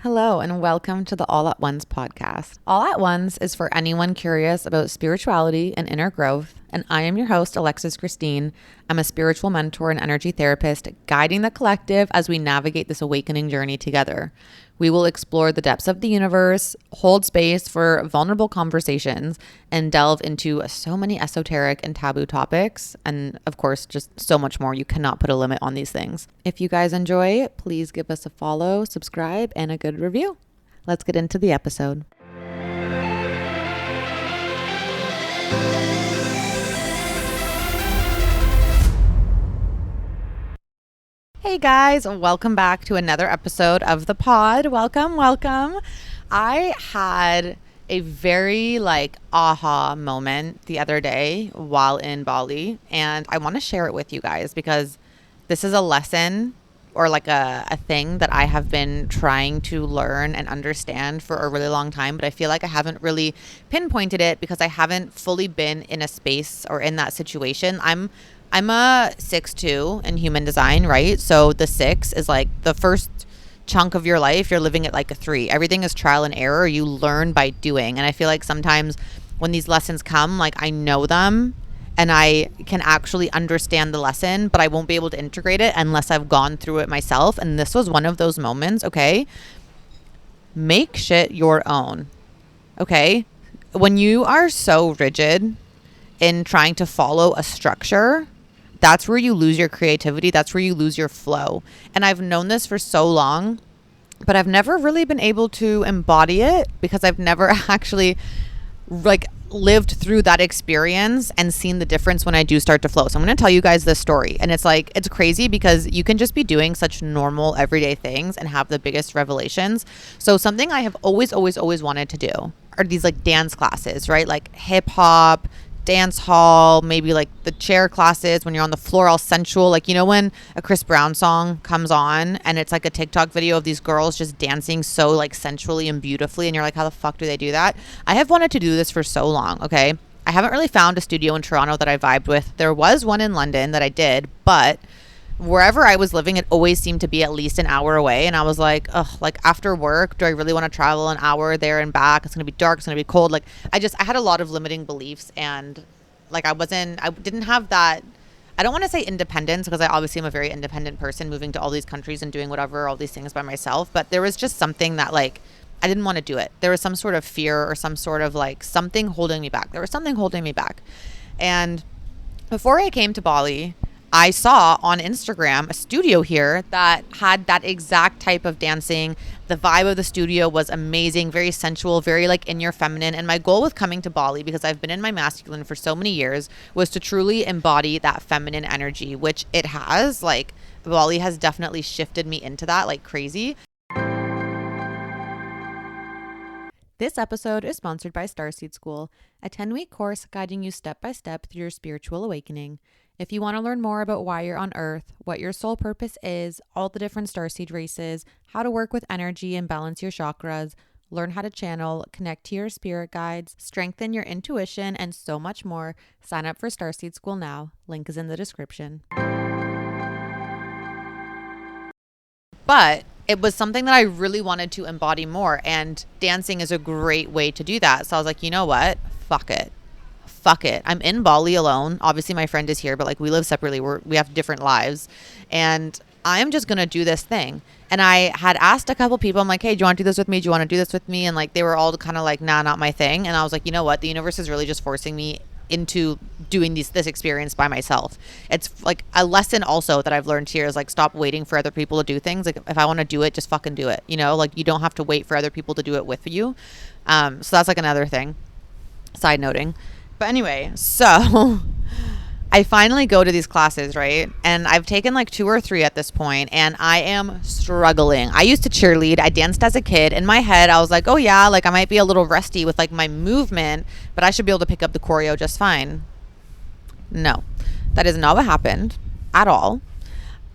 Hello, and welcome to the All at Once podcast. All at Once is for anyone curious about spirituality and inner growth, and I am your host, Alexis Christine. I'm a spiritual mentor and energy therapist, guiding the collective as we navigate this awakening journey together. We will explore the depths of the universe, hold space for vulnerable conversations, and delve into so many esoteric and taboo topics, and of course, just so much more. You cannot put a limit on these things. If you guys enjoy, please give us a follow, subscribe, and a good review. Let's get into the episode. Hey guys, welcome back to another episode of the pod. Welcome. I had a very aha moment the other day while in Bali, and I want to share it with you guys because this is a lesson or a thing that I have been trying to learn and understand for a really long time, but I feel like I haven't really pinpointed it because I haven't fully been in a space or in that situation. I'm a 6'2" in human design, right? So the 6 is like the first chunk of your life. You're living at like a 3. Everything is trial and error. You learn by doing. And I feel like sometimes when these lessons come, I know them and I can actually understand the lesson, but I won't be able to integrate it unless I've gone through it myself. And this was one of those moments, okay? Make shit your own, okay? When you are so rigid in trying to follow a structure, that's where you lose your creativity. That's where you lose your flow. And I've known this for so long, but I've never really been able to embody it because I've never actually lived through that experience and seen the difference when I do start to flow. So I'm going to tell you guys this story. And it's crazy because you can just be doing such normal everyday things and have the biggest revelations. So something I have always wanted to do are these dance classes, right? Like hip hop, dance hall, maybe the chair classes when you're on the floor all sensual, when a Chris Brown song comes on and it's a TikTok video of these girls just dancing so sensually and beautifully, and you're like, how the fuck do they do that? I have wanted to do this for so long. Okay, I haven't really found a studio in Toronto that I vibed with. There was one in London that I did, but wherever I was living, it always seemed to be at least an hour away. And I was like, after work, do I really want to travel an hour there and back? It's going to be dark. It's going to be cold. I had a lot of limiting beliefs, and I didn't have that. I don't want to say independence because I obviously am a very independent person moving to all these countries and doing all these things by myself. But there was just something that I didn't want to do it. There was some sort of fear or some sort of something holding me back. There was something holding me back. And before I came to Bali, I saw on Instagram a studio here that had that exact type of dancing. The vibe of the studio was amazing, very sensual, very in your feminine. And my goal with coming to Bali, because I've been in my masculine for so many years, was to truly embody that feminine energy, which it has. Bali has definitely shifted me into that like crazy. This episode is sponsored by Starseed School, a 10-week course guiding you step by step through your spiritual awakening. If you want to learn more about why you're on Earth, what your soul purpose is, all the different starseed races, how to work with energy and balance your chakras, learn how to channel, connect to your spirit guides, strengthen your intuition, and so much more, sign up for Starseed School now. Link is in the description. But it was something that I really wanted to embody more, and dancing is a great way to do that. So I was like, you know what? Fuck it. I'm in Bali alone. Obviously my friend is here, but we live separately. We have different lives, and I'm just going to do this thing. And I had asked a couple people, I'm like, hey, do you want to do this with me? Do you want to do this with me? And they were all kind of nah, not my thing. And I was like, you know what? The universe is really just forcing me into doing this experience by myself. It's a lesson also that I've learned here is stop waiting for other people to do things. If I want to do it, just fucking do it. You don't have to wait for other people to do it with you. So that's another thing, side noting. But anyway, so I finally go to these classes, right? And I've taken 2 or 3 at this point, and I am struggling. I used to cheerlead. I danced as a kid. In my head, I was like, oh yeah, I might be a little rusty with my movement, but I should be able to pick up the choreo just fine. No, that is not what happened at all.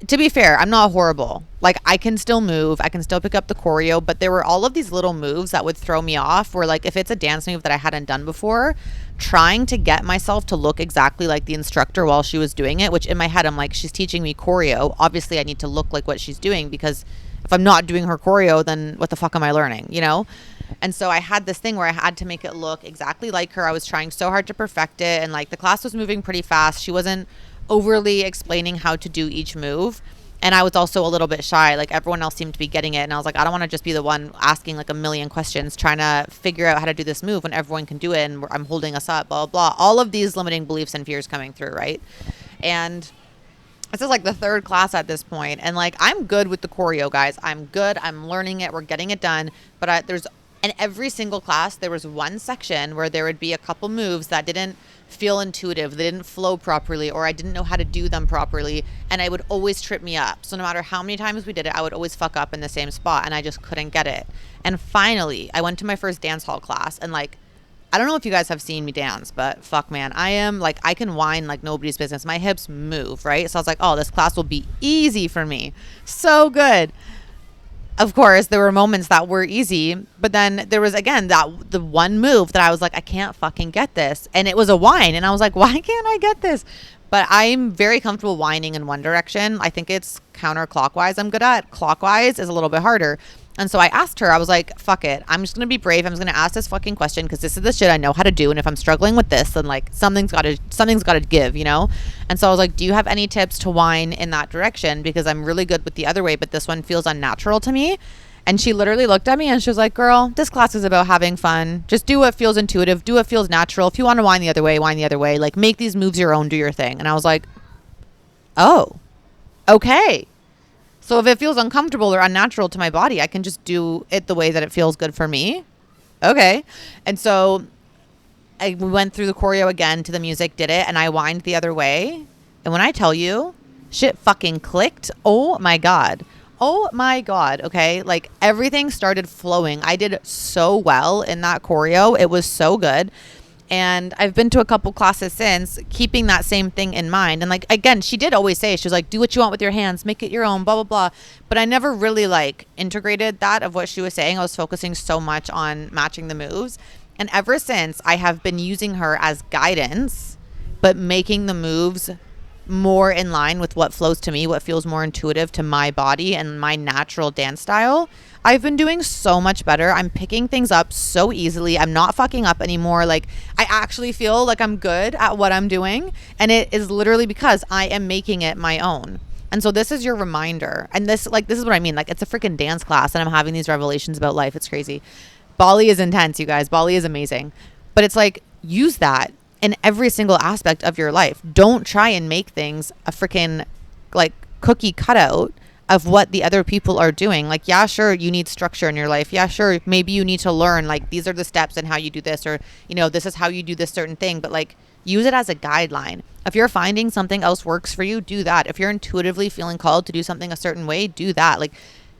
To be fair, I'm not horrible. I can still move. I can still pick up the choreo, but there were all of these little moves that would throw me off where if it's a dance move that I hadn't done before, trying to get myself to look exactly like the instructor while she was doing it, which in my head, I'm like, she's teaching me choreo. Obviously, I need to look like what she's doing because If I'm not doing her choreo, then what the fuck am I learning, you know? And so I had this thing where I had to make it look exactly like her. I was trying so hard to perfect it. And like the class was moving pretty fast. She wasn't overly explaining how to do each move. And I was also a little bit shy. Like everyone else seemed to be getting it. And I was like, I don't want to just be the one asking like a million questions, trying to figure out how to do this move when everyone can do it. And I'm holding us up, blah, blah, blah. All of these limiting beliefs and fears coming through, right? And this is like the third class at this point. And like, I'm good with the choreo, guys. I'm good. I'm learning it. We're getting it done. But in every single class, there was one section where there would be a couple moves that didn't feel intuitive. They didn't flow properly, or I didn't know how to do them properly. And it would always trip me up. So no matter how many times we did it, I would always fuck up in the same spot, and I just couldn't get it. And finally, I went to my first dance hall class, and like, I don't know if you guys have seen me dance, but fuck, man, I am like, I can whine like nobody's business. My hips move, right? So I was like, oh, this class will be easy for me. So good. Of course, there were moments that were easy, but then there was, again, the one move that I was like, I can't fucking get this. And it was a whine. And I was like, why can't I get this? But I'm very comfortable whining in one direction. I think it's counterclockwise I'm good at. Clockwise is a little bit harder. And so I asked her, I was like, fuck it. I'm just going to be brave. I'm just going to ask this fucking question because this is the shit I know how to do. And if I'm struggling with this, then like something's got to give, you know? And so I was like, do you have any tips to whine in that direction? Because I'm really good with the other way, but this one feels unnatural to me. And she literally looked at me and she was like, girl, this class is about having fun. Just do what feels intuitive. Do what feels natural. If you want to whine the other way, whine the other way. Like make these moves your own, do your thing. And I was like, oh, okay. So if it feels uncomfortable or unnatural to my body, I can just do it the way that it feels good for me. Okay. And so we went through the choreo again to the music, did it, and I whined the other way. And when I tell you, shit fucking clicked. Oh my God. Oh my God. Okay. Like everything started flowing. I did so well in that choreo. It was so good. And I've been to a couple classes since, keeping that same thing in mind. And like, again, she did always say, she was like, do what you want with your hands, make it your own, blah, blah, blah. But I never really like integrated that of what she was saying. I was focusing so much on matching the moves. And ever since, I have been using her as guidance, but making the moves more in line with what flows to me, what feels more intuitive to my body and my natural dance style. I've been doing so much better. I'm picking things up so easily. I'm not fucking up anymore. Like I actually feel like I'm good at what I'm doing. And it is literally because I am making it my own. And so this is your reminder. And this is what I mean. Like it's a freaking dance class and I'm having these revelations about life. It's crazy. Bali is intense, you guys. Bali is amazing. But it's like, use that in every single aspect of your life. Don't try and make things a freaking like cookie cutout of what the other people are doing. Like, yeah, sure, you need structure in your life. Yeah, sure, maybe you need to learn, like, these are the steps and how you do this, or, you know, this is how you do this certain thing. But, like, use it as a guideline. If you're finding something else works for you, do that. If you're intuitively feeling called to do something a certain way, do that. Like,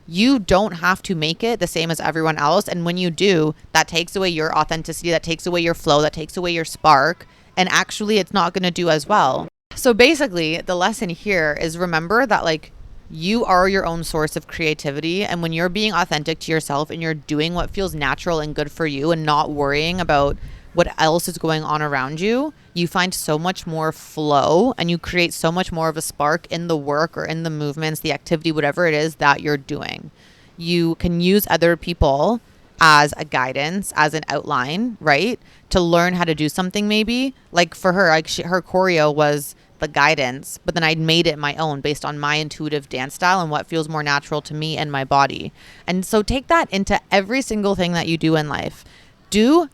you don't have to make it the same as everyone else. And when you do, that takes away your authenticity, that takes away your flow, that takes away your spark. And actually, it's not going to do as well. So basically, the lesson here is remember that, like, you are your own source of creativity. And when you're being authentic to yourself and you're doing what feels natural and good for you and not worrying about what else is going on around you, you find so much more flow and you create so much more of a spark in the work or in the movements, the activity, whatever it is that you're doing. You can use other people as a guidance, as an outline, right? To learn how to do something maybe. Like for her, like her choreo was the guidance, but then I made it my own based on my intuitive dance style and what feels more natural to me and my body. And so take that into every single thing that you do in life. Do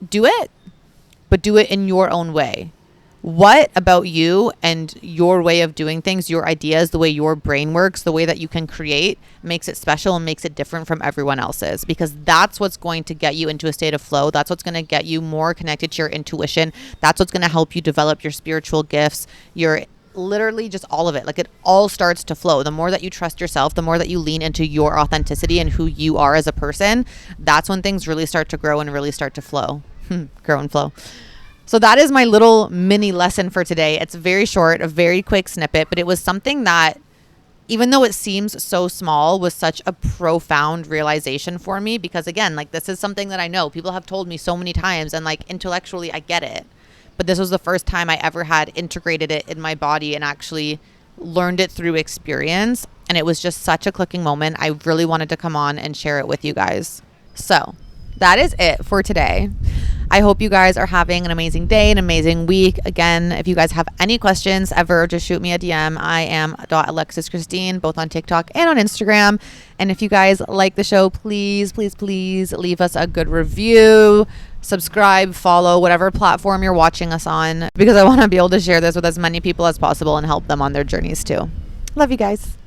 it, but do it in your own way. What about you and your way of doing things, your ideas, the way your brain works, the way that you can create makes it special and makes it different from everyone else's, because that's what's going to get you into a state of flow. That's what's going to get you more connected to your intuition. That's what's going to help you develop your spiritual gifts, your literally just all of it. Like it all starts to flow. The more that you trust yourself, the more that you lean into your authenticity and who you are as a person, that's when things really start to grow and really start to flow. Grow and flow. So that is my little mini lesson for today. It's very short, a very quick snippet, but it was something that, even though it seems so small, was such a profound realization for me, because again, like this is something that I know people have told me so many times and like intellectually I get it. But this was the first time I ever had integrated it in my body and actually learned it through experience. And it was just such a clicking moment. I really wanted to come on and share it with you guys. So that is it for today. I hope you guys are having an amazing day, an amazing week. Again, if you guys have any questions ever, just shoot me a DM. I am .AlexisChristine, both on TikTok and on Instagram. And if you guys like the show, please, please, please leave us a good review, subscribe, follow, whatever platform you're watching us on, because I want to be able to share this with as many people as possible and help them on their journeys too. Love you guys.